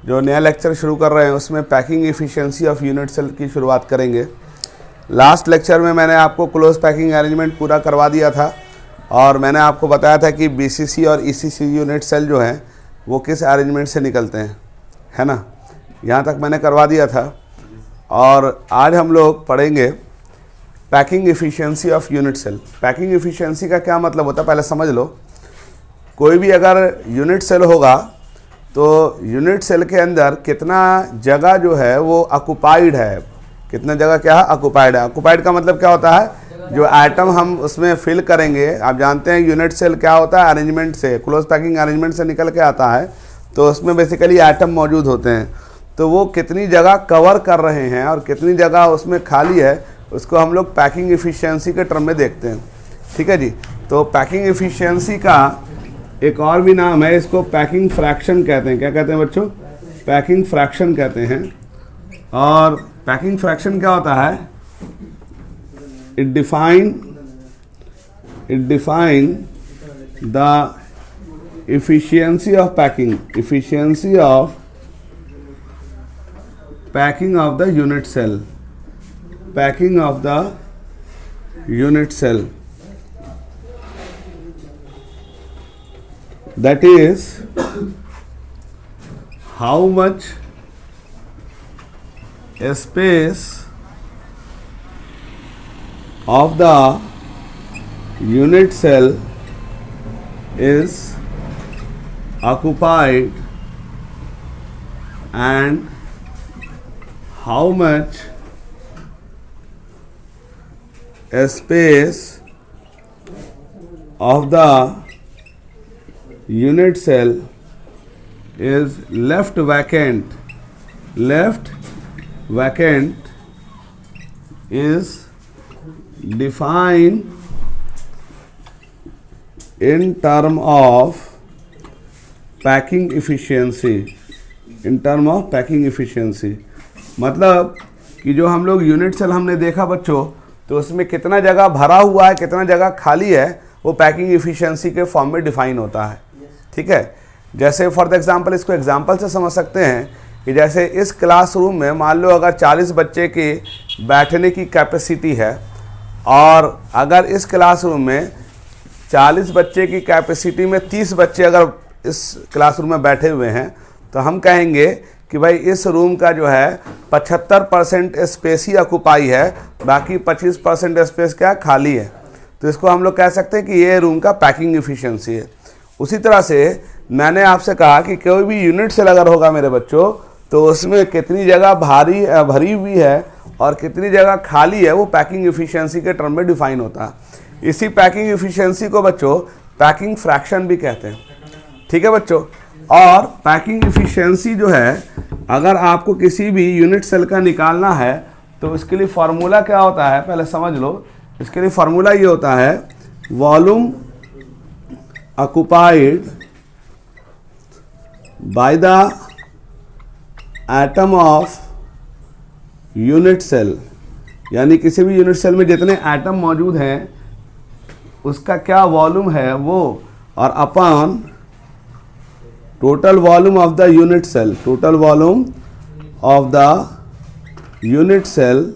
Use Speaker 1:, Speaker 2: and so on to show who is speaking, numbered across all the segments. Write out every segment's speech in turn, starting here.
Speaker 1: जो नया लेक्चर शुरू कर रहे हैं उसमें packing efficiency of unit cell की शुरुआत करेंगे। लास्ट लेक्चर में मैंने आपको क्लोज पैकिंग अरेंजमेंट पूरा करवा दिया था और मैंने आपको बताया था कि बीसीसी और ईसीसी यूनिट सेल जो हैं वो किस अरेंजमेंट से निकलते हैं, है ना। यहाँ तक मैंने करवा दिया था। और आज हम लोग पढ़ेंगे packing efficiency of unit cell. Packing efficiency का क्या मतलब होता है पहले समझ लो। कोई भी अगर यूनिट सेल होगा तो यूनिट सेल के अंदर कितना जगह जो है वो ऑक्युपाइड है, कितना जगह क्या है, ऑक्युपाइड है। ऑक्युपाइड का मतलब क्या होता है, जो आइटम हम उसमें फिल करेंगे। आप जानते हैं यूनिट सेल क्या होता है, अरेंजमेंट से, क्लोज पैकिंग अरेंजमेंट से निकल के आता है। तो उसमें बेसिकली आइटम मौजूद होते हैं, तो वो कितनी जगह कवर कर रहे हैं और कितनी जगह उसमें खाली है, उसको हम लोग पैकिंग एफिशिएंसी के टर्म में देखते हैं। ठीक है जी। तो पैकिंग एफिशिएंसी का एक और भी नाम है, इसको पैकिंग फ्रैक्शन कहते हैं। क्या कहते हैं बच्चों? पैकिंग फ्रैक्शन कहते हैं। और पैकिंग फ्रैक्शन क्या होता है? It define the efficiency of packing of the unit cell, packing of the unit cell, that is how much space of the unit cell is occupied and how much space of the unit cell is left vacant is defined in term of packing efficiency. In term of packing efficiency मतलब कि जो हम लोग unit cell हमने देखा बच्चों, तो उसमें कितना जगह भरा हुआ है, कितना जगह खाली है, वो पैकिंग एफिशिएंसी के फॉर्म में डिफाइन होता है। ठीक है। जैसे फॉर द एग्जांपल, इसको एग्जांपल से समझ सकते हैं कि जैसे इस क्लासरूम में मान लो अगर 40 बच्चे की बैठने की कैपेसिटी है और अगर इस क्लासरूम में 40 बच्चे की कैपेसिटी में 30 बच्चे अगर इस क्लासरूम में बैठे हुए हैं, तो हम कहेंगे कि भाई इस रूम का जो है 75% स्पेस ही ऑक्युपाई है, बाकी 25% स्पेस क्या खाली है। तो इसको हम लोग कह सकते हैं कि ये रूम का पैकिंग एफिशिएंसी है। उसी तरह से मैंने आपसे कहा कि कोई भी यूनिट सेल अगर होगा मेरे बच्चों, तो उसमें कितनी जगह भरी हुई है और कितनी जगह खाली है, वो पैकिंग एफिशिएंसी के टर्म में डिफाइन होता है। इसी पैकिंग एफिशिएंसी को बच्चों पैकिंग फ्रैक्शन भी कहते हैं। ठीक है बच्चों। और पैकिंग एफिशिएंसी जो है, अगर आपको किसी भी यूनिट सेल का निकालना है तो इसके लिए फार्मूला क्या होता है पहले समझ लो। इसके लिए फार्मूला ये होता है, volume occupied by the atom of unit cell, यानी किसी भी यूनिट सेल में जितने एटम मौजूद हैं उसका क्या वॉल्यूम है वो, और upon total volume of the unit cell, total volume of the unit cell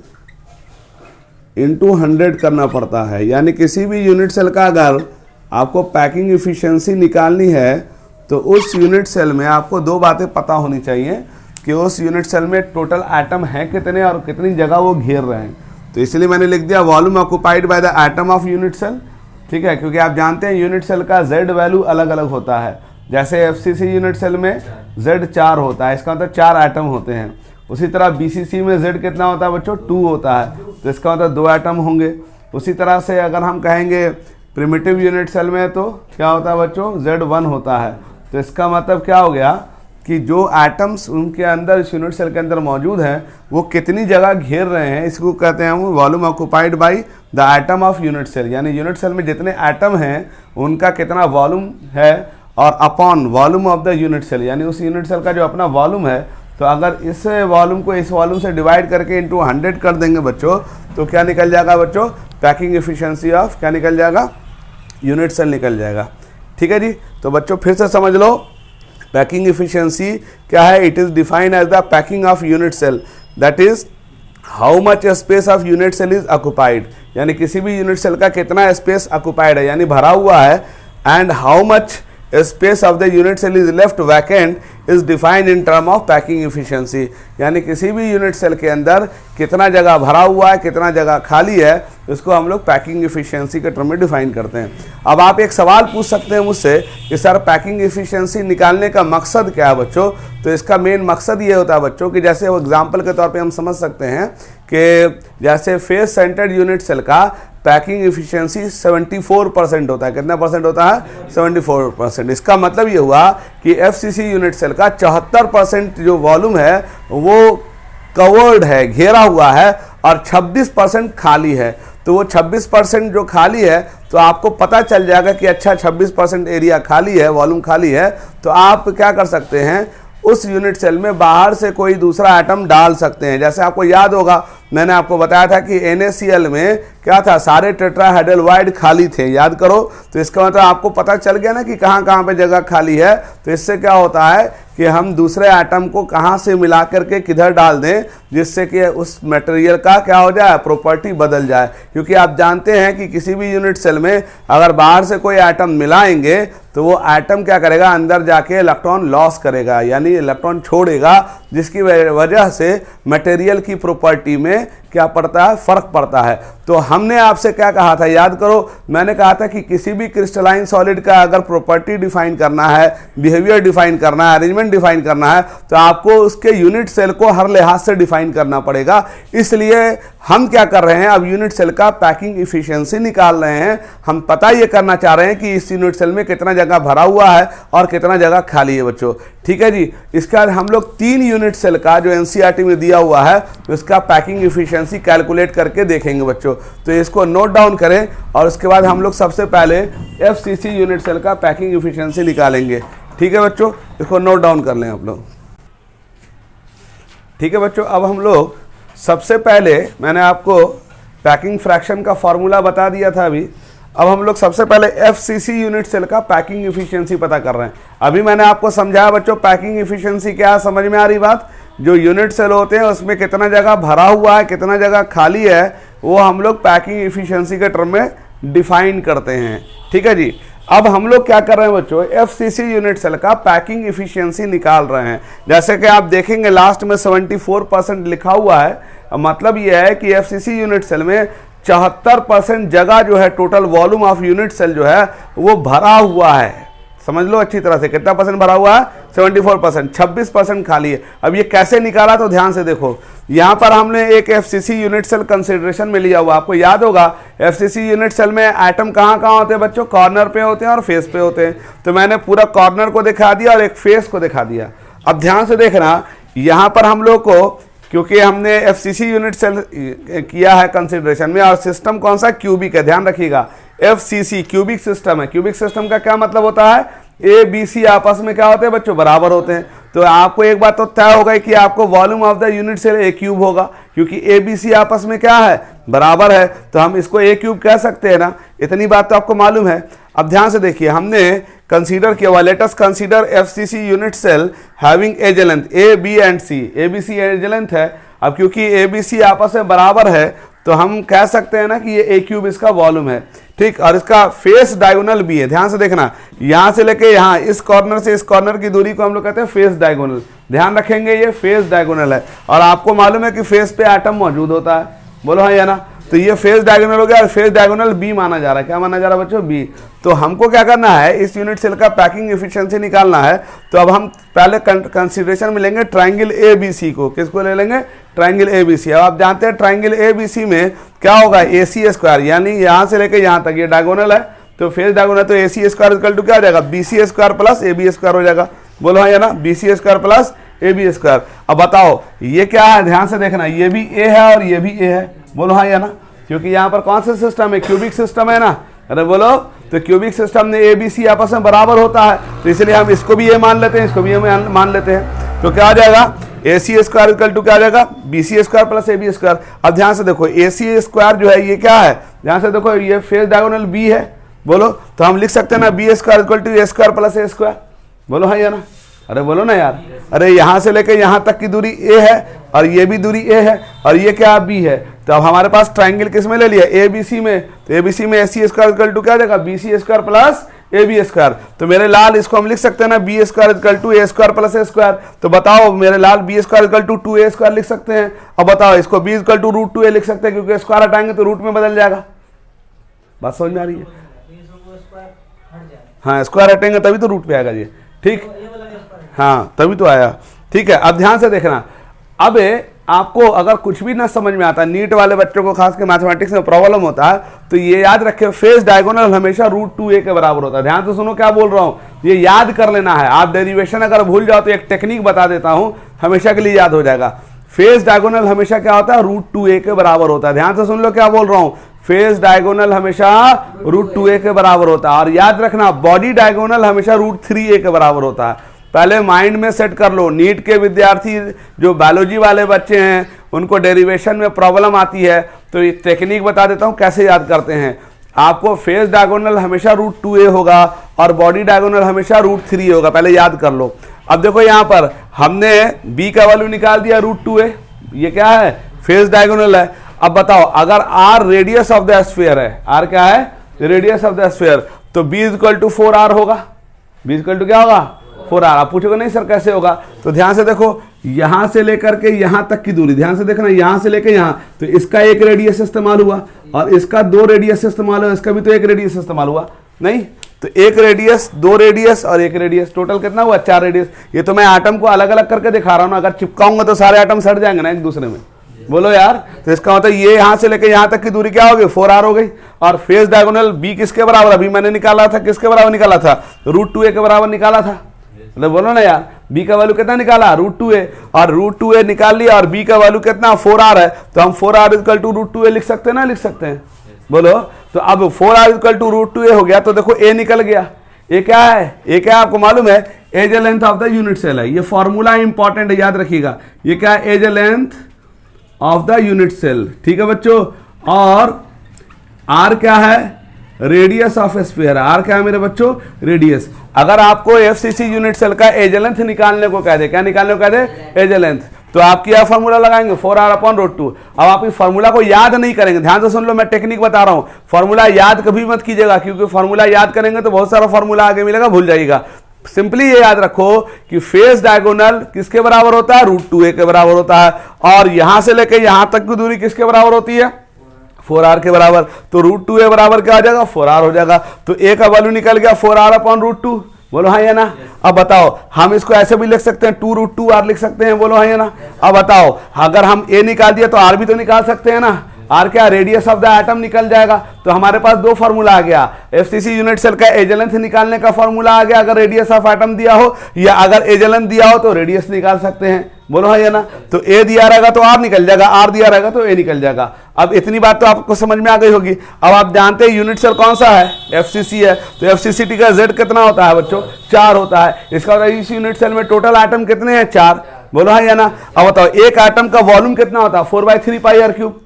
Speaker 1: into 100 करना पड़ता है। यानी किसी भी यूनिट सेल का अगर आपको पैकिंग एफिशिएंसी निकालनी है तो उस यूनिट सेल में आपको दो बातें पता होनी चाहिए कि उस यूनिट सेल में टोटल एटम हैं कितने और कितनी जगह वो घेर रहे हैं। तो इसलिए मैंने लिख दिया volume occupied by the atom of unit cell. ठीक है, क्योंकि आप जानते हैं यूनिट सेल का जेड वैल्यू अलग अलग होता है। जैसे एफसीसी यूनिट सेल में Z 4 होता है, इसका मतलब 4 आइटम होते हैं। उसी तरह बीसीसी में Z कितना होता है बच्चों? 2 होता है, तो इसका मतलब 2 आइटम होंगे। उसी तरह से अगर हम कहेंगे प्रिमिटिव यूनिट सेल में तो क्या होता है बच्चों? Z 1 होता है। तो इसका मतलब क्या हो गया कि जो एटम्स उनके अंदर इस यूनिट सेल के अंदर मौजूद हैं वो कितनी जगह घेर रहे हैं, इसको कहते हैं volume occupied by the atom of unit cell. यानी यूनिट सेल में जितने एटम हैं उनका कितना वॉल्यूम है, और upon volume of the unit cell, यानी उस यूनिट सेल का जो अपना वॉल्यूम है। तो अगर इस वॉल्यूम को इस वॉल्यूम से डिवाइड करके इंटू 100 कर देंगे बच्चों, तो क्या निकल जाएगा बच्चों? पैकिंग एफिशिएंसी ऑफ क्या निकल जाएगा? यूनिट सेल निकल जाएगा। ठीक है जी। तो बच्चों फिर से समझ लो पैकिंग इफिशियंसी क्या है? It is defined as the packing of unit cell, that is how much space of unit cell is occupied, यानी किसी भी यूनिट सेल का कितना स्पेस ऑक्युपाइड है यानी भरा हुआ है, and how much space of the unit cell is left vacant is defined in term of packing efficiency, यानी किसी भी यूनिट सेल के अंदर कितना जगह भरा हुआ है, कितना जगह खाली है, इसको हम लोग पैकिंग इफिशियंसी के टर्म में डिफाइन करते हैं। अब आप एक सवाल पूछ सकते हैं मुझसे कि सर पैकिंग इफिशियंसी निकालने का मकसद क्या है बच्चों? तो इसका मेन मकसद ये होता है बच्चों कि जैसे वो एग्जाम्पल के तौर पे हम समझ सकते हैं कि जैसे फेस सेंटर्ड यूनिट सेल का पैकिंग इफिशियंसी 74% होता है। कितना परसेंट होता है? 74%। इसका मतलब ये हुआ कि एफसीसी यूनिट सेल का 74% जो वॉल्यूम है वो कवर्ड है, घेरा हुआ है, और 26% खाली है। तो वो 26% जो खाली है, तो आपको पता चल जाएगा कि अच्छा 26% एरिया खाली है, वॉल्यूम खाली है, तो आप क्या कर सकते हैं, उस यूनिट सेल में बाहर से कोई दूसरा एटम डाल सकते हैं। जैसे आपको याद होगा, मैंने आपको बताया था कि NaCl में क्या था, सारे टेट्राहाइड्रल वाइड खाली थे, याद करो। तो इसका मतलब आपको पता चल गया ना कि कहाँ कहाँ पे जगह खाली है। तो इससे क्या होता है कि हम दूसरे एटम को कहाँ से मिला करके किधर डाल दें, जिससे कि उस मटेरियल का क्या हो जाए, प्रॉपर्टी बदल जाए। क्योंकि आप जानते हैं कि किसी भी यूनिट सेल में अगर बाहर से कोई एटम मिलाएंगे तो वो एटम क्या करेगा, अंदर जाके इलेक्ट्रॉन लॉस करेगा, यानी इलेक्ट्रॉन छोड़ेगा, जिसकी वजह से मटेरियल की प्रॉपर्टी में क्या पड़ता है, फर्क पड़ता है। तो हमने आपसे क्या कहा था, याद करो, मैंने कहा था कि किसी भी क्रिस्टलाइन सॉलिड का अगर प्रॉपर्टी डिफाइन करना है, बिहेवियर डिफाइन करना है, अरेंजमेंट डिफाइन करना है, तो आपको उसके यूनिट सेल को हर लिहाज से डिफाइन करना पड़ेगा। इसलिए हम क्या कर रहे हैं, अब यूनिट सेल का पैकिंग इफिशियंसी निकाल रहे हैं। हम पता ये करना चाह रहे हैं कि इस यूनिट सेल में कितना जगह भरा हुआ है और कितना जगह खाली है बच्चों। ठीक है जी। इसके बाद हम लोग 3 यूनिट सेल का जो एनसीईआरटी में दिया हुआ है उसका पैकिंग इफिशियंसी कैलकुलेट करके देखेंगे बच्चों। तो इसको नोट डाउन करें और उसके बाद हम लोग सबसे पहले एफसीसी यूनिट सेल का पैकिंग इफिशियंसी निकालेंगे। ठीक है बच्चों, इसको नोट डाउन कर लें आप लोग। ठीक है बच्चों, अब हम लोग सबसे पहले, मैंने आपको पैकिंग फ्रैक्शन का फॉर्मूला बता दिया था अभी। अब हम लोग सबसे पहले एफसीसी यूनिट सेल का पैकिंग इफिशियंसी पता कर रहे हैं। अभी मैंने आपको समझाया बच्चों पैकिंग इफिशियंसी क्या है, समझ में आ रही बात? जो यूनिट सेल होते हैं उसमें कितना जगह भरा हुआ है, कितना जगह खाली है, वो हम लोग पैकिंग इफिशियंसी के टर्म में डिफाइन करते हैं। ठीक है जी। अब हम लोग क्या कर रहे हैं बच्चों, एफसीसी यूनिट सेल का पैकिंग इफिशियंसी निकाल रहे हैं। जैसे कि आप देखेंगे लास्ट में 74% लिखा हुआ है। मतलब यह है कि एफसीसी यूनिट सेल में 74% जगह जो है, total volume of unit cell जो है वो भरा हुआ है। समझ लो अच्छी तरह से, कितना परसेंट भरा हुआ है? 74%, 26% खाली है। अब ये कैसे निकाला, तो ध्यान से देखो, यहाँ पर हमने एक एफसीसी यूनिट सेल कंसिडरेशन में लिया हुआ। आपको याद होगा एफसीसी यूनिट सेल में एटम कहाँ कहाँ होते हैं बच्चों? कॉर्नर पे होते हैं और फेस पे होते हैं। तो मैंने पूरा कॉर्नर को दिखा दिया और एक फेस को दिखा दिया। अब ध्यान से देखना, यहाँ पर हम लोग को, क्योंकि हमने एफसीसी यूनिट सेल किया है कंसिडरेशन में, और सिस्टम कौन सा? क्यूबिक है। ध्यान रखिएगा, एफसीसी क्यूबिक सिस्टम है। क्यूबिक सिस्टम का क्या मतलब होता है? ए बी सी आपस में क्या होते हैं बच्चों? बराबर होते हैं। तो आपको एक बात तो तय हो गई कि आपको volume of the unit cell a cube होगा, क्योंकि ए बी सी आपस में क्या है? बराबर है। तो हम इसको ए क्यूब कह सकते हैं ना, इतनी बात तो आपको मालूम है। अब ध्यान से देखिए, हमने कंसीडर किया हुआ, let us consider FCC unit cell having edge length a b and c. A B c edge length है। अब क्योंकि ए बी सी आपस में बराबर है, तो हम कह सकते हैं ना कि ये ए क्यूब इसका वॉल्यूम है। ठीक, और इसका फेस डायगोनल भी है। ध्यान से देखना, यहां से लेके यहां, इस कॉर्नर से इस कॉर्नर की दूरी को हम लोग कहते हैं फेस डायगोनल। ध्यान रखेंगे, ये फेस डायगोनल है। और आपको मालूम है कि फेस पे एटम मौजूद होता है, बोलो हाँ या ना? तो ये फेस डायगोनल हो गया, और फेस डायगोनल बी माना जा रहा है। क्या माना जा रहा है बच्चों? बी। तो हमको क्या करना है, इस यूनिट सेल का पैकिंग इफिशियंसी निकालना है। तो अब हम पहले कंसिडरेशन में लेंगे ट्राइंगल ए बी सी को। किसको ले लेंगे? Triangle A B C. अब आप जानते हैं ट्राइंगल ए बी सी में क्या होगा? ए सी स्क्वायर, यानी यहाँ से लेके यहाँ तक ये डायगोनल है, तो फेस डायगोनल, तो A C square equal to क्या हो जाएगा? B C square plus A B square हो जाएगा। बोलो हाँ या ना? B C square plus A B square. अब बताओ ये क्या है? ध्यान से देखना, ये भी ए है और ये भी ए है। बोलो हाँ या ना? क्योंकि यहाँ पर कौन सा सिस्टम है? क्यूबिक सिस्टम है ना? अरे बोलो, तो क्यूबिक सिस्टम में ए बी सी आपस में बराबर होता है, तो इसलिए हम इसको भी ये मान लेते हैं, इसको भी ये मान लेते हैं। तो क्या आ जाएगा? A C square equal to क्या आ जाएगा? B C square plus A B square. अब ध्यान से देखो, ए सी स्क्वायर जो है ये क्या है? ध्यान से देखो, ये फेस डायगोनल बी है। बोलो, तो हम लिख सकते हैं ना B square equal to A square plus A square. बोलो हाँ या ना? अरे बोलो ना यार, अरे यहाँ से लेकर यहाँ तक की दूरी ए है और ये भी दूरी ए है और ये क्या बी है। तो अब हमारे पास ट्राइंगल किस में ले लिया, ए बी सी में। तो ए बी सी में A C square equal to क्या देगा, B C square plus A B square. तो मेरे लाल इसको हम लिख सकते हैं ना, B square equal to A square plus A square. तो बताओ मेरे लाल B square equal to 2a square लिख सकते हैं। अब बताओ इसको B equal to root 2a लिख सकते हैं, क्योंकि स्क्वायर हटाएंगे तो रूट में बदल जाएगा। बात समझ में आ रही है? हाँ, स्क्वायर हटेंगे तभी तो रूट पे आएगा जी, ठीक। हाँ तभी तो आया, ठीक है। अब ध्यान से देखना, अब आपको अगर कुछ भी ना समझ में आता, नीट वाले बच्चों को खास कर मैथमेटिक्स में प्रॉब्लम होता है, तो ये याद रखे फेस डायगोनल हमेशा रूट 2a के बराबर होता है। ध्यान से सुनो क्या बोल रहा हूँ, ये याद कर लेना है। आप डेरिवेशन अगर भूल जाओ तो एक टेक्निक बता देता हूँ, हमेशा के लिए याद हो जाएगा। फेस डायगोनल हमेशा क्या होता है, रूट 2a के बराबर होता है। ध्यान से सुन लो क्या बोल रहा हूँ, फेस डायगोनल हमेशा रूट 2a के बराबर होता है। और याद रखना बॉडी डायगोनल हमेशा रूट 3a के बराबर होता है। पहले माइंड में सेट कर लो। नीट के विद्यार्थी जो बायोलॉजी वाले बच्चे हैं उनको डेरिवेशन में प्रॉब्लम आती है, तो ये टेक्निक बता देता हूँ कैसे याद करते हैं। आपको फेस डायगोनल हमेशा रूट 2a होगा और बॉडी डायगोनल हमेशा रूट 3 होगा, पहले याद कर लो। अब देखो यहाँ पर हमने b का वैल्यू निकाल दिया रूट 2a, ये क्या है, फेस डायगोनल है। अब बताओ अगर r radius of the sphere है, r क्या है, रेडियस ऑफ द स्फीयर, तो b इक्वल टू 4r होगा। b इक्वल टू क्या होगा, 4r। आप पूछोगे नहीं सर कैसे होगा, तो ध्यान से देखो, यहां से लेकर के यहां तक की दूरी, ध्यान से देखना, यहां से लेकर यहां, तो इसका एक रेडियस इस्तेमाल हुआ और इसका 2 रेडियस इस्तेमाल हुआ, इसका भी तो एक रेडियस इस्तेमाल हुआ नहीं, तो एक रेडियस, 2 रेडियस और एक रेडियस, टोटल कितना हुआ, 4 रेडियस। ये तो मैं आटम को अलग अलग करके दिखा रहा हूं ना, अगर चिपकाऊंगा तो सारे आटम सट जाएंगे ना एक दूसरे में, बोलो यार। तो इसका मतलब ये यहां से लेकर यहां तक की दूरी क्या होगी, 4r हो गई। और फेस डायगोनल b किसके बराबर, अभी मैंने निकाला था, किसके बराबर निकाला था, रूट 2a के बराबर निकाला था। मतलब बोलो ना यार, b का वैल्यू कितना निकाला, रूट 2a, और रूट 2a निकाल लिया और b का वैल्यू कितना, 4r है, तो हम 4r equal to root 2a लिख सकते हैं ना, लिख सकते हैं, बोलो। तो अब 4r equal to root 2a हो गया, तो देखो a निकल गया। a क्या है, a क्या आपको मालूम है, edge length of the unit cell है। ये फॉर्मूला इंपॉर्टेंट है, याद रखिएगा। ये क्या है, edge length of the unit cell, ठीक है बच्चों। और r क्या है, रेडियस ऑफ स्फीयर। r क्या है मेरे बच्चों, रेडियस। अगर आपको एफसीसी यूनिट सेल का एज लेंथ निकालने को कह दे, क्या निकालने को कह दे, एज लेंथ, तो आप क्या फॉर्मूला लगाएंगे, 4r अपॉन रूट 2। अब आप इस फॉर्मूला को याद नहीं करेंगे, ध्यान से सुन लो, मैं टेक्निक बता रहा हूं। फॉर्मूला याद कभी मत कीजिएगा, क्योंकि फॉर्मूला याद करेंगे तो बहुत सारा फॉर्मूला आगे मिलेगा, भूल जाइएगा। सिंपली ये याद रखो कि फेस डायगोनल किसके बराबर होता है, रूट 2a के बराबर होता है। और यहां से लेकर यहां तक की दूरी किसके बराबर होती है, 4r के बराबर। तो रूट 2a बराबर क्या हो जाएगा, 4r हो जाएगा। तो a का वैल्यू निकल गया 4r अपॉन रूट 2, बोलो हाँ या ना। अब बताओ, हम इसको ऐसे भी लिख सकते हैं, 2 रूट 2r लिख सकते हैं, बोलो हाँ या ना। अब बताओ, अगर हम a निकाल दिया तो r भी तो निकाल सकते हैं ना। r क्या, रेडियस ऑफ द एटम निकल जाएगा। तो हमारे पास 2 फार्मूला आ गया, एफसीसी यूनिट सेल का एज लेंथ निकालने का फार्मूला आ गया, अगर रेडियस ऑफ एटम दिया हो, या अगर एज लेंथ दिया हो तो रेडियस निकाल सकते हैं, बोलो है या ना। तो a दिया रहेगा तो r निकल जाएगा, r दिया रहेगा तो a निकल जाएगा। अब इतनी बात तो आपको समझ में आ गई होगी। अब आप जानते हैं यूनिट सेल कौन सा है, एफसीसी है। तो एफसीसी का z कितना होता है बच्चों, 4 होता है। इसका मतलब इस यूनिट सेल में टोटल आइटम कितने हैं, 4, बोलो है या ना। अब बताओ एक आइटम का वॉल्यूम कितना होता है, 4/3 पाई r क्यूब।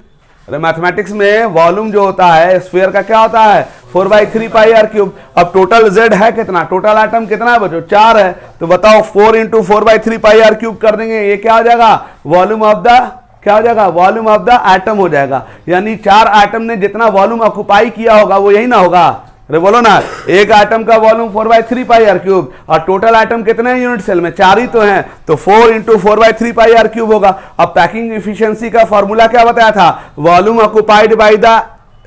Speaker 1: अरे मैथमेटिक्स में वॉल्यूम जो होता है स्फीयर का क्या होता है, 4/3 पाई r क्यूब। अब टोटल z है कितना, टोटल आइटम कितना है बच्चों, 4 है। तो बताओ 4 इंटू 4/3 पाई r क्यूब कर देंगे, ये क्या हो जाएगा, वॉल्यूम ऑफ द, क्या हो जाएगा, वॉल्यूम ऑफ द एटम हो जाएगा। यानी 4 आइटम ने जितना वॉल्यूम ऑक्युपाई किया होगा वो यही ना होगा। अरे बोलो ना, एक आइटम का वॉल्यूम 4/3 पाई r क्यूब, और टोटल आइटम कितने हैं यूनिट सेल में, 4 ही तो हैं, तो 4 इंटू 4/3 पाई r क्यूब होगा। अब पैकिंग इफिशियंसी का फॉर्मूला क्या बताया था, volume occupied by the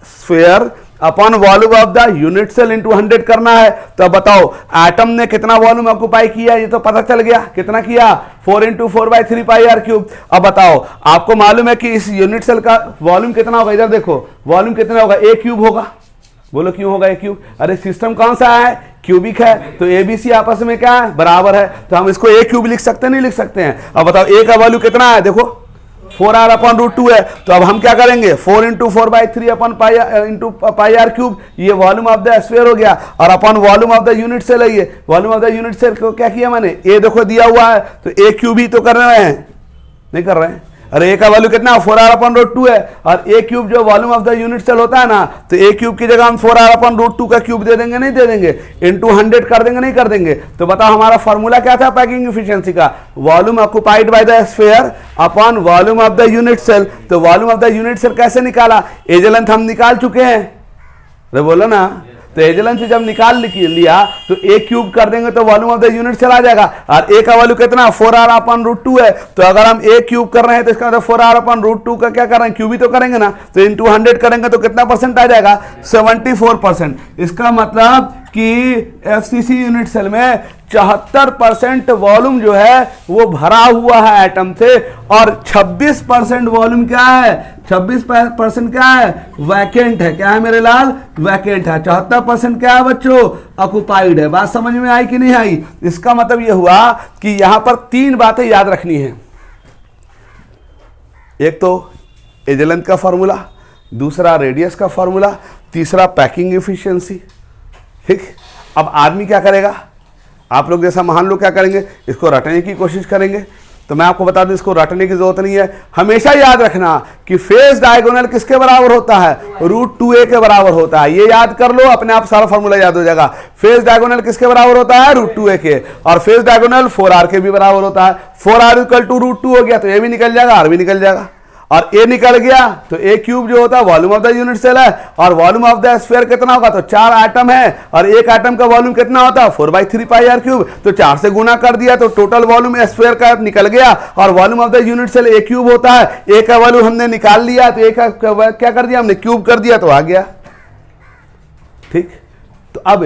Speaker 1: sphere upon volume of the unit cell into 100 करना है। तो अब बताओ एटम ने कितना वॉल्यूम ऑक्युपाई किया, ये तो पता चल गया, कितना किया, 4 इंटू 4/3 पाई r क्यूब। अब बताओ आपको मालूम है कि इस यूनिट सेल का वॉल्यूम कितना होगा, इधर देखो वॉल्यूम कितना होगा, a क्यूब होगा, बोलो क्यों होगा, a क्यूब। अरे सिस्टम कौन सा है, क्यूबिक है, तो ABC आपस में क्या है, बराबर है, तो हम इसको a क्यूब लिख सकते हैं, नहीं लिख सकते हैं। अब बताओ a का वैल्यू कितना है, देखो 4r अपॉन रूट 2 है, तो अब हम क्या करेंगे, 4 into 4/3 upon pi into pi r cube, ये वॉल्यूम ऑफ द स्फीयर हो गया, और upon volume of the unit cell है, ये volume of the unit cell को क्या किया मैंने, a देखो दिया हुआ है, तो a क्यूब ही तो कर रहे हैं, नहीं कर रहे हैं। अरे ए का वैल्यू कितना 4r/√2 है, और ए क्यूब जो volume of the unit cell होता है ना, तो ए क्यूब की जगह हम 4r/√2 का क्यूब दे देंगे, नहीं दे देंगे, इंटू 100 कर देंगे, नहीं कर देंगे। तो बताओ हमारा फॉर्मूला क्या था पैकिंग एफिशिएंसी का, volume occupied by the sphere upon volume of the unit cell. तो volume of the unit cell कैसे निकाला, एज लेंथ हम निकाल चुके हैं, अरे बोलो ना, तो एज लेंथ से जब निकाल लिया तो ए क्यूब कर देंगे तो volume of the unit cell आ जाएगा, और ए का वैल्यू कितना 4r/√2 है। तो अगर हम ए क्यूब कर रहे हैं तो इसका मतलब 4r/√2 का क्या कर रहे हैं, क्यूब ही तो करेंगे ना, तो इंटू 100 करेंगे तो कितना परसेंट आ जाएगा, 74%। इसका मतलब कि एफसीसी यूनिट सेल में 74% वॉल्यूम जो है वो भरा हुआ है एटम से, और 26% वॉल्यूम क्या है, 26% क्या है, वैकेंट है। क्या है मेरे लाल, वैकेंट है। 74% क्या है बच्चों, ऑक्युपाइड है। बात समझ में आई कि नहीं आई? इसका मतलब ये हुआ कि यहां पर 3 बातें याद रखनी है, एक तो एज लेंथ का फॉर्मूला, दूसरा रेडियस का फॉर्मूला, तीसरा पैकिंग एफिशिएंसी। ठीक, अब आदमी क्या करेगा, आप लोग जैसा महान लोग क्या करेंगे, इसको रटने की कोशिश करेंगे। तो मैं आपको बता दूं इसको रटने की जरूरत नहीं है, हमेशा याद रखना कि फेस डायगोनल किसके बराबर होता है, √2a के बराबर होता है। ये याद कर लो, अपने आप सारा फॉर्मूला याद हो जाएगा। फेस डायगोनल किसके बराबर होता है, √2a के, और फेस डायगोनल 4r के भी बराबर होता है। 4r = √2 हो गया तो ये भी निकल जाएगा, r भी निकल जाएगा, और ए निकल गया तो ए क्यूब जो होता है volume of the unit cell है, और वॉल्यूम ऑफ द स्फीयर कितना होगा, तो 4 एटम है, और एक एटम का वॉल्यूम कितना होता है 4/3πr³। तो 4 से गुना कर दिया तो टोटल वॉल्यूम स्फीयर का निकल गया, और volume of the unit cell a cube होता है। ए का वॉल्यूम हमने निकाल लिया तो ए का क्या कर दिया हमने, क्यूब कर दिया तो आ गया। ठीक, तो अब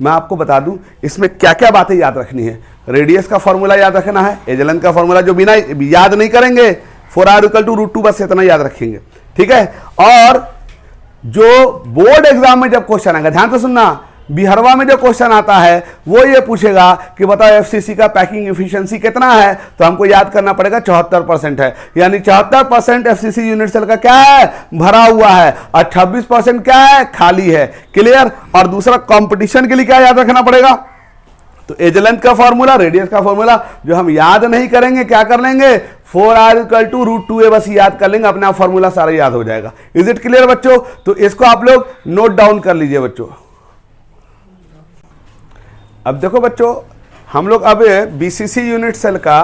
Speaker 1: मैं आपको बता दूं इसमें क्या क्या बातें याद रखनी है। रेडियस का फॉर्मूला याद रखना है, एज लेंथ का फॉर्मूला जो बिना याद नहीं करेंगे, 4r = √2, बस इतना याद रखेंगे। ठीक है, और जो बोर्ड एग्जाम में जब क्वेश्चन आएगा, ध्यान से सुनना, बिहारवा में जो क्वेश्चन आता है वो ये पूछेगा कि बताओ एफसीसी का पैकिंग एफिशिएंसी कितना है, तो हमको याद करना पड़ेगा 74% है, यानी 74% एफसीसी यूनिट सेल का क्या है, भरा हुआ है, और 26% क्या है, खाली है। क्लियर? और दूसरा कंपटीशन के लिए क्या याद रखना पड़ेगा, तो एज लेंथ का फॉर्मूला, रेडियस का फॉर्मूला जो हम याद नहीं करेंगे क्या कर लेंगे, 4r = √2a बस याद कर लेंगे, अपना फॉर्मूला सारा याद हो जाएगा। इज इट क्लियर बच्चों? तो इसको आप लोग नोट डाउन कर लीजिए बच्चों। अब देखो बच्चों, हम लोग अब बीसीसी यूनिट सेल का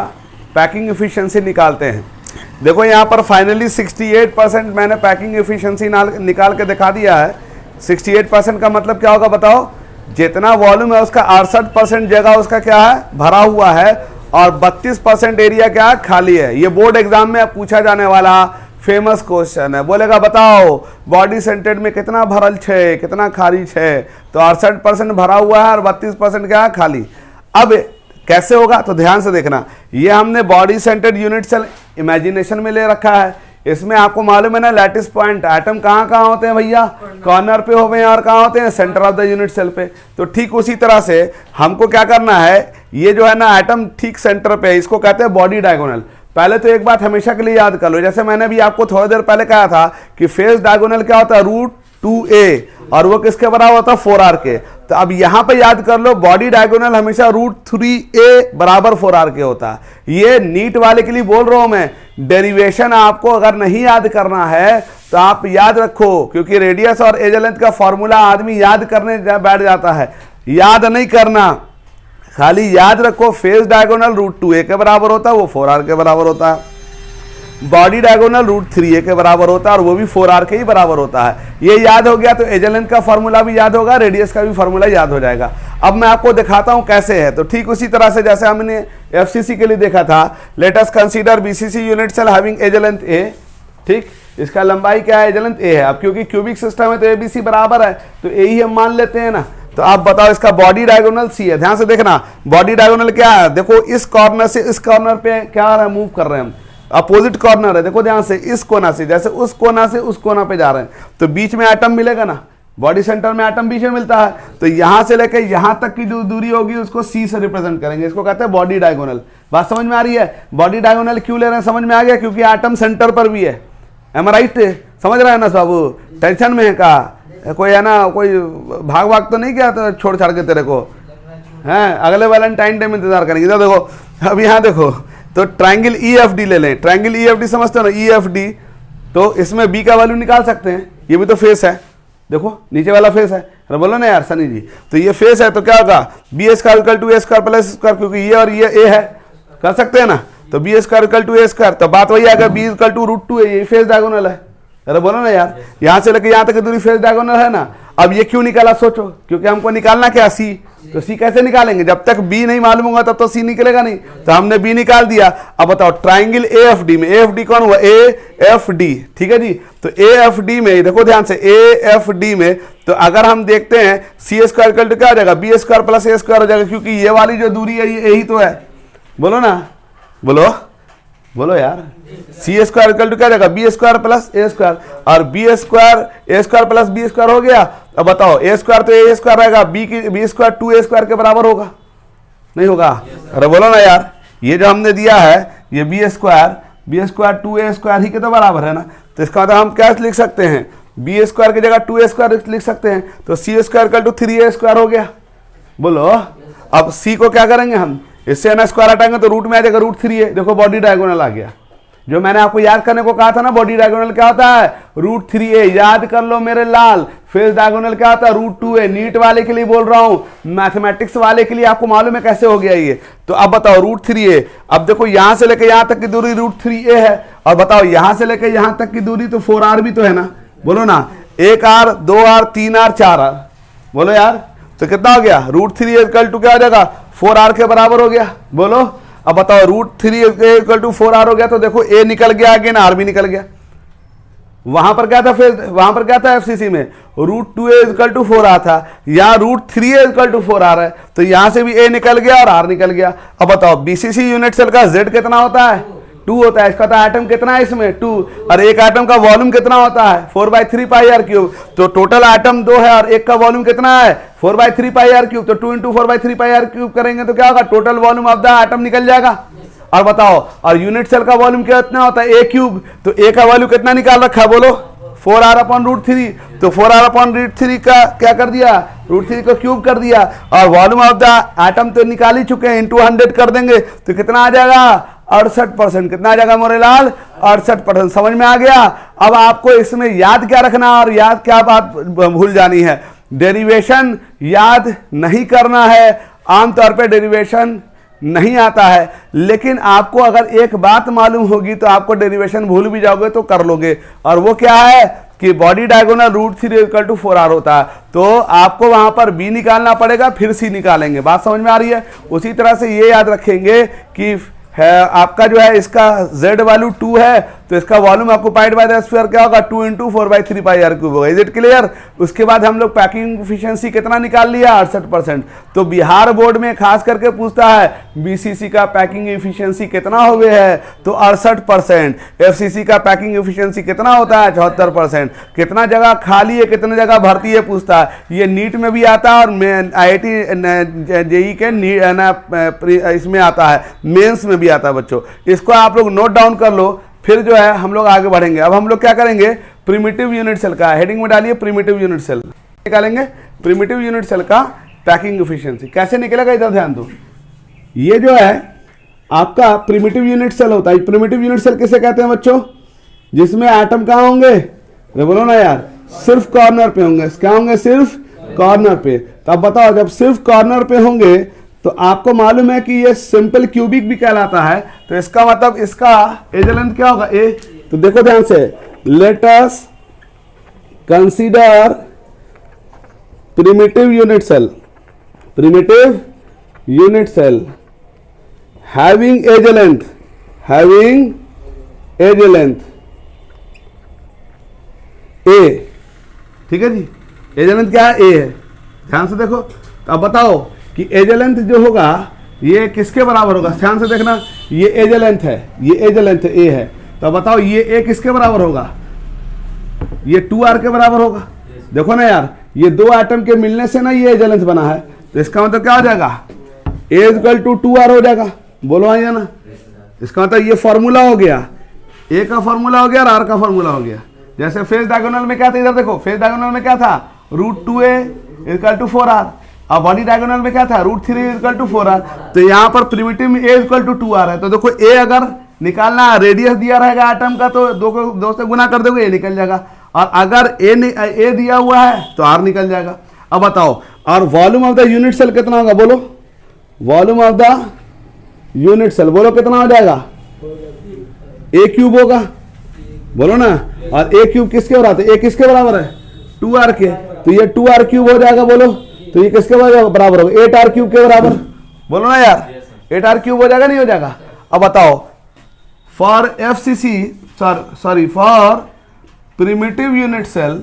Speaker 1: पैकिंग एफिशिएंसी निकालते हैं। देखो यहाँ पर फाइनली 68% मैंने पैकिंग एफिशिएंसी निकाल के दिखा दिया है। 68% का मतलब क्या होगा बताओ, जितना वॉल्यूम है उसका 68% जगह उसका क्या है, भरा हुआ है, और 32% एरिया क्या है, खाली है। ये बोर्ड एग्जाम में पूछा जाने वाला फेमस क्वेश्चन है। बोलेगा बताओ बॉडी सेंटर्ड में कितना भरल छे, कितना खाली छे, तो 68% भरा हुआ है और 32% क्या है, खाली। अब कैसे होगा, तो ध्यान से देखना, ये हमने body centred unit cell imagination में ले रखा है। इसमें आपको मालूम है ना, लैटिस पॉइंट एटम कहाँ कहाँ होते हैं भैया, कॉर्नर पे होते हैं, और कहाँ होते हैं, centre of the unit cell पे। तो ठीक उसी तरह से हमको क्या करना है, ये जो है ना एटम ठीक सेंटर पे है, इसको कहते हैं बॉडी डायगोनल। पहले तो एक बात हमेशा के लिए याद कर लो, जैसे मैंने भी आपको थोड़ी देर पहले कहा था कि फेस डायगोनल क्या होता है, √2a, और वो किसके बराबर होता है, 4r के। तो अब यहां पे याद कर लो, बॉडी डायगोनल हमेशा √3a = 4r के होता है। ये नीट वाले के लिए बोल रहा हूं मैं, डेरिवेशन आपको अगर नहीं याद करना है तो आप याद रखो, क्योंकि रेडियस और एज लेंथ का फॉर्मूला आदमी याद करने बैठ जाता है, याद नहीं करना, खाली याद रखो फेस डायगोनल √2a के बराबर होता है, वो 4r के बराबर होता है। बॉडी डायगोनल √3a के बराबर होता है और वो भी 4r के ही बराबर होता है। ये याद हो गया तो एज लेंथ का फॉर्मूला भी याद होगा, रेडियस का भी फॉर्मूला याद हो जाएगा। अब मैं आपको दिखाता हूं कैसे है। तो ठीक उसी तरह से जैसे हमने एफसीसी के लिए देखा था, let us consider BCC unit cell having edge length a। ठीक, इसका लंबाई क्या है, एज लेंथ a है। अब क्योंकि क्यूबिक सिस्टम है तो एबीसी बराबर है, तो a ही हम मान लेते हैं ना। तो आप बताओ इसका बॉडी डायगोनल c है। ध्यान से देखना, बॉडी डायगोनल क्या है, देखो इस कॉर्नर से इस कॉर्नर पे क्या मूव कर रहे हैं हम, अपोजिट कॉर्नर है। देखो ध्यान से, इस कोना से, जैसे उस कोना से उस कोना पे जा रहे हैं, तो बीच में एटम मिलेगा ना, बॉडी सेंटर में एटम बीच में मिलता है। तो यहां से लेकर यहां तक की जो दूरी होगी उसको c से रिप्रेजेंट करेंगे, इसको कहते हैं बॉडी डायगोनल। बात समझ में आ रही है? बॉडी डायगोनल क्यों ले रहे हैं, समझ में आ गया, क्योंकि एटम सेंटर पर भी है। Um right? समझ रहे हैं ना बाबू? टेंशन में है का कोई, है ना, कोई भाग भाग तो नहीं किया तो छोड़ छाड़ के तेरे को, हैं अगले वैलेंटाइन डे में इंतजार करेंगे। तो देखो अब यहाँ देखो, तो ट्राइंगल EFD ले लें, ट्राइंगल EFD समझते हो ना, EFD, तो इसमें B का वैल्यू निकाल सकते हैं, ये भी तो फेस है, देखो नीचे वाला फेस है, अरे बोलो ना यार सनी जी, तो ये फेस है तो क्या होगा, b square equal to A square plus square, क्योंकि ये और ये ए है, कर सकते हैं ना, तो b square equal to A square, तो बात वही आएगा, बी इक्वल टू √2 है, ये फेस डायगोनल है, अरे बोलो ना यार, यहां से लेकर यहां तक की दूरी फेस डायगोनल है ना। अब ये क्यों निकाला सोचो, क्योंकि हमको निकालना क्या, सी, तो सी कैसे निकालेंगे, जब तक बी नहीं मालूम होगा तब तो सी निकलेगा नहीं, तो हमने बी निकाल दिया। अब बताओ ट्राइंगल AFD में, AFD कौन हुआ, AFD, ठीक है जी, तो AFD में देखो ध्यान से, AFD में तो अगर हम देखते हैं सी स्क्वायर इक्वल टू क्या हो जाएगा, बी स्क्वायर प्लस ए स्क्वायर हो जाएगा, क्योंकि ये वाली जो दूरी है ये यही तो है, बोलो ना, बोलो बोलो यार, सी स्क्वायर इक्वल टू क्या जाएगा, बी स्क्वायर प्लस ए स्क्वायर, और बी स्क्वायर ए स्क्वायर प्लस बी स्क्वायर हो गया। अब बताओ ए स्क्वायर तो ए स्क्वायर रहेगा, बी स्क्वायर 2a स्क्वायर के बराबर होगा, नहीं होगा, अरे बोलो ना यार, ये जो हमने दिया है ये बी स्क्वायर 2a स्क्वायर ही के तो बराबर है ना, तो इसका मतलब हम क्या लिख सकते हैं, बी स्क्वायर की जगह 2a स्क्वायर लिख सकते हैं, तो C square equal to 3a square हो गया। बोलो अब सी को क्या करेंगे हम, इससे ना स्क्वायर हटाएंगे तो रूट में आ जाएगा √3a, देखो बॉडी डायगोनल आ गया, जो मैंने आपको याद करने को कहा था ना, बॉडी डायगोनल क्या होता है, √3a, याद कर लो मेरे लाल, फेस डायगोनल क्या होता है, √2a, नीट वाले के लिए बोल रहा हूं, मैथमेटिक्स वाले के लिए आपको मालूम है कैसे हो गया ये। तो अब बताओ √3a, अब देखो यहां से लेकर यहां तक की दूरी √3a है, और बताओ यहां से लेकर यहां तक की दूरी तो 4r भी तो है ना, बोलो ना, 1r 2r 3r 4r, बोलो यार, तो कितना हो गया, √3a इक्वल टू क्या हो जाएगा, 4r के बराबर हो गया। बोलो अब बताओ √3 इक्वल टू 4r हो गया, तो देखो a निकल गया, आगे ना r भी निकल गया, वहां पर क्या था, फिर वहां पर क्या था एफसीसी में, √2a इक्वल टू 4r था, यहाँ √3a इक्वल टू 4r है, तो यहां से भी a निकल गया और r निकल गया। अब बताओ बीसीसी यूनिट सेल का z कितना होता है, 2 होता है, इसका तो एटम कितना है इसमें 2, और एक एटम का वॉल्यूम कितना होता है 4/3 πr³, तो टोटल एटम 2 है और एक का वॉल्यूम कितना है 4/3 πr³, तो 2 × 4/3 πr³ करेंगे तो क्या होगा, total volume of the atom निकल जाएगा। और बताओ, और यूनिट सेल का वॉल्यूम कितना होता है a³ तो a का वॉल्यूम कितना निकाल रखा है, बोलो 4r/√3, तो 4r/√3 का क्या कर दिया, √3 को क्यूब कर दिया, और वॉल्यूम ऑफ द एटम तो निकाल ही चुके हैं, इंटू 100 कर देंगे तो कितना आ जाएगा 68%, कितना आ जाएगा मोरेलाल 68%। समझ में आ गया। अब आपको इसमें याद क्या रखना और याद क्या बात भूल जानी है, डेरिवेशन याद नहीं करना है, आमतौर पे डेरिवेशन नहीं आता है, लेकिन आपको अगर एक बात मालूम होगी तो आपको डेरिवेशन भूल भी जाओगे तो कर लोगे, और वो क्या है कि body diagonal √3 equal to 4r होता है, तो आपको वहां पर b निकालना पड़ेगा, फिर c निकालेंगे। बात समझ में आ रही है। उसी तरह से ये याद रखेंगे कि है आपका जो है इसका z वैल्यू 2 है, तो इसका volume occupied by the sphere क्या होगा 2 × 4/3 πr³ होगा। Is it clear. उसके बाद हम लोग पैकिंग एफिशिएंसी कितना निकाल लिया 68%। तो बिहार बोर्ड में खास करके पूछता है बीसीसी का पैकिंग एफिशिएंसी कितना हो गया है, तो 68%। एफसीसी का पैकिंग एफिशिएंसी कितना होता है 74%। कितना जगह खाली है कितने जगह भर्ती है पूछता है। ये नीट में भी आता है और IIT जेई के इसमें आता है, मेंस में भी आता है बच्चों। इसको आप लोग नोट डाउन कर लो, फिर जो है हम लोग आगे बढ़ेंगे। अब हम लोग क्या करेंगे, प्रिमिटिव यूनिट सेल का हेडिंग में डालिए प्रिमिटिव यूनिट सेल निकालेंगे। प्रिमिटिव यूनिट सेल का पैकिंग एफिशिएंसी कैसे निकलेगा, इधर ध्यान दो। ये जो है आपका प्रिमिटिव यूनिट सेल होता है। प्रिमिटिव यूनिट सेल किसे कहते हैं बच्चों, जिसमें एटम कहाँ होंगे, बोलो ना यार, सिर्फ कॉर्नर पे होंगे। क्या होंगे, सिर्फ कॉर्नर पे। तो अब बताओ, जब सिर्फ कॉर्नर पे होंगे तो आपको मालूम है कि ये सिंपल क्यूबिक भी कहलाता है, तो इसका मतलब इसका एज लेंथ क्या होगा ए। तो देखो ध्यान से, let us consider primitive unit cell, primitive unit cell having edge length, having edge length A. ठीक है जी, एज लेंथ क्या है, ए है। ध्यान से देखो। तो अब बताओ कि एज लेंथ जो होगा ये किसके बराबर होगा, ध्यान से देखना। ये एज लेंथ है, ये एज लेंथ ए है, तो बताओ ये ए किसके बराबर होगा, ये 2r के बराबर होगा। देखो ना यार, ये दो एटम के मिलने से ना ये एज लेंथ बना है, तो इसका मतलब क्या हो जाएगा, ए इक्वल टू 2r हो जाएगा। बोलो आइए ना, इसका मतलब ये फॉर्मूला हो गया, ए का फॉर्मूला हो गया और r का फॉर्मूला हो गया। जैसे फेस डायगोनल में क्या था, इधर देखो, फेस डायगोनल में क्या था, √2a इक्वल टू 4r। अब बॉडी डायगोनल में क्या था, √3 = 4r, तो यहाँ पर प्रिमिटिव में a = 2r है, तो देखो a अगर निकालना रेडियस दिया रहेगा एटम का तो दो से गुना कर दोगे, a निकल जाएगा, और अगर a दिया हुआ है तो r निकल जाएगा। अब बताओ, और volume of the unit cell कितना होगा, बोलो volume of the unit cell, बोलो कितना हो जाएगा, a³ होगा, बोलो ना, और a³ किसके बराबर है, a किसके बराबर है, 2r के, तो ये 2r³ हो जाएगा, बोलो, तो ये किसके बराबर होगा, 8r³ के बराबर, बोलो ना यार, 8r³ हो जाएगा नहीं हो जाएगा। अब बताओ, for FCC sorry for primitive unit cell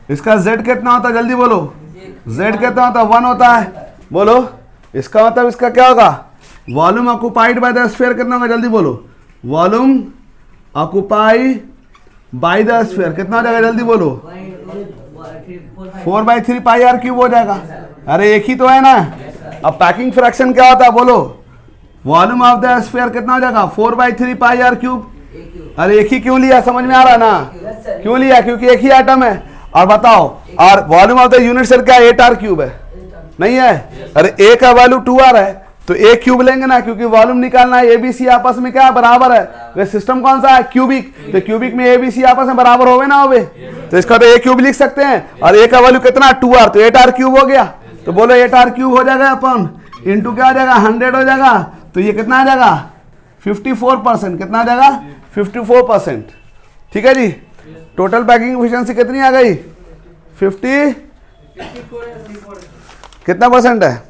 Speaker 1: इसका z कितना होता है, जल्दी बोलो, z कितना होता है, 1 होता है, बोलो, इसका मतलब इसका क्या होगा, volume occupied by the sphere कितना होगा, जल्दी बोलो, volume occupied by the sphere कितना हो जाएगा, जल्दी बोलो, 4/3 πr³ हो जाएगा। अरे एक ही तो है ना। अब पैकिंग फ्रैक्शन क्या होता है, बोलो, वॉल्यूम ऑफ द स्फीयर कितना हो जाएगा, 4/3 πr³। अरे एक ही क्यों लिया, समझ में आ रहा ना, क्यों लिया, क्योंकि एक ही एटम है। और बताओ, और volume of the unit cell क्या है, 8r³ है, नहीं है, अरे a का वैल्यू 2r है, तो a³ लेंगे ना, क्योंकि वॉल्यूम निकालना है, ABC आपस में क्या बराबर है, वे सिस्टम कौन सा है, क्यूबिक, तो क्यूबिक में ABC आपस में बराबर होवे ना होवे, तो इसका तो a³ लिख सकते हैं, और a का वैल्यू कितना 2r, तो 8r³ हो गया, तो बोलो 8r³ हो जाएगा अपन इंटू क्या हो जाएगा 100 हो जाएगा, तो ये कितना आ जाएगा 54%, कितना आ जाएगा 54%। ठीक है जी, टोटल पैकिंग एफिशिएंसी कितनी आ गई 50 कितना परसेंट है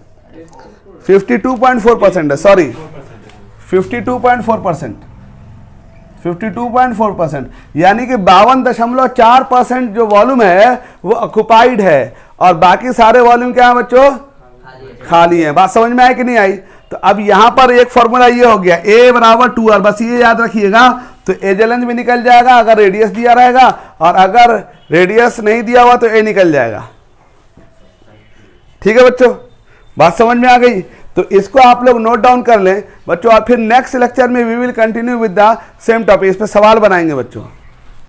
Speaker 1: 52.4% है, सॉरी 52.4%, 52.4%, यानी कि 52.4% जो वॉल्यूम है वो ऑक्युपाइड है, और बाकी सारे वॉल्यूम क्या है बच्चों, खाली है। बात समझ में आई कि नहीं आई। तो अब यहां पर एक फॉर्मूला ये हो गया, a = 2r, बस ये याद रखिएगा, तो a लेंथ भी निकल जाएगा अगर रेडियस दिया रहेगा, और अगर रेडियस नहीं दिया हुआ तो a निकल जाएगा। ठीक है बच्चों, बात समझ में आ गई। तो इसको आप लोग नोट डाउन कर लें बच्चों, और फिर नेक्स्ट लेक्चर में we will continue with the same topic, इस पर सवाल बनाएंगे बच्चों।